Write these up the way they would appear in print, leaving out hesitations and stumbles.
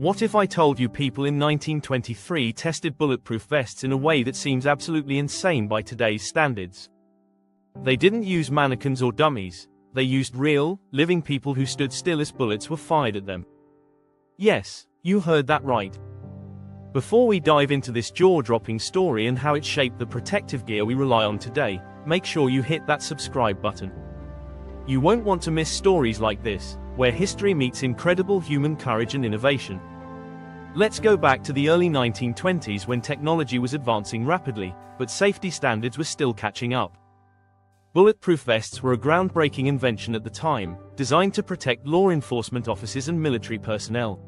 What if I told you people in 1923 tested bulletproof vests in a way that seems absolutely insane by today's standards? They didn't use mannequins or dummies. They used real, living people who stood still as bullets were fired at them. Yes, you heard that right. Before we dive into this jaw-dropping story and how it shaped the protective gear we rely on today, make sure you hit that subscribe button. You won't want to miss stories like this, where history meets incredible human courage and innovation. Let's go back to the early 1920s when technology was advancing rapidly, but safety standards were still catching up. Bulletproof vests were a groundbreaking invention at the time, designed to protect law enforcement officers and military personnel.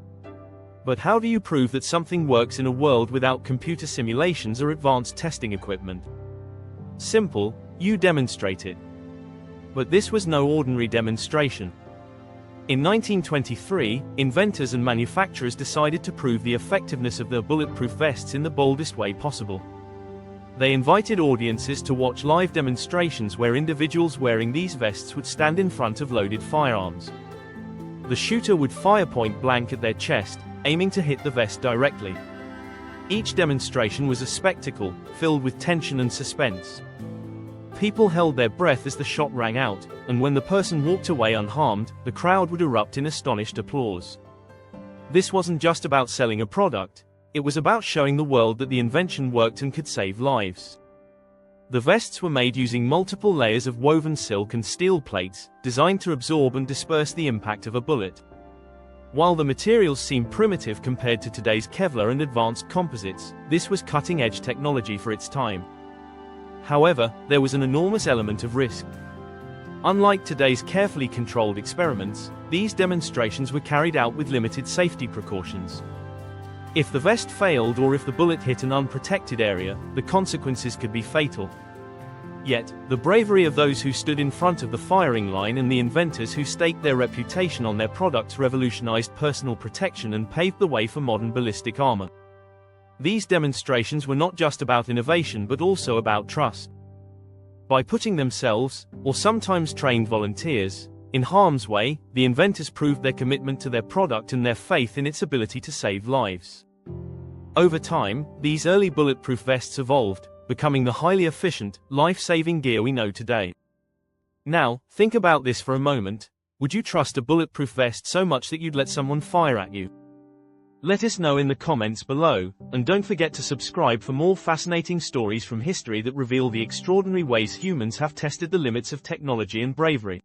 But how do you prove that something works in a world without computer simulations or advanced testing equipment? Simple, you demonstrate it. But this was no ordinary demonstration. In 1923, inventors and manufacturers decided to prove the effectiveness of their bulletproof vests in the boldest way possible. They invited audiences to watch live demonstrations where individuals wearing these vests would stand in front of loaded firearms. The shooter would fire point blank at their chest, aiming to hit the vest directly. Each demonstration was a spectacle, filled with tension and suspense. People held their breath as the shot rang out, and when the person walked away unharmed, the crowd would erupt in astonished applause. This wasn't just about selling a product, it was about showing the world that the invention worked and could save lives. The vests were made using multiple layers of woven silk and steel plates, designed to absorb and disperse the impact of a bullet. While the materials seem primitive compared to today's Kevlar and advanced composites, this was cutting-edge technology for its time. However, there was an enormous element of risk. Unlike today's carefully controlled experiments, these demonstrations were carried out with limited safety precautions. If the vest failed or if the bullet hit an unprotected area, the consequences could be fatal. Yet, the bravery of those who stood in front of the firing line and the inventors who staked their reputation on their products revolutionized personal protection and paved the way for modern ballistic armor. These demonstrations were not just about innovation but also about trust. By putting themselves, or sometimes trained volunteers, in harm's way, the inventors proved their commitment to their product and their faith in its ability to save lives. Over time, these early bulletproof vests evolved, becoming the highly efficient, life-saving gear we know today. Now, think about this for a moment. Would you trust a bulletproof vest so much that you'd let someone fire at you? Let us know in the comments below, and don't forget to subscribe for more fascinating stories from history that reveal the extraordinary ways humans have tested the limits of technology and bravery.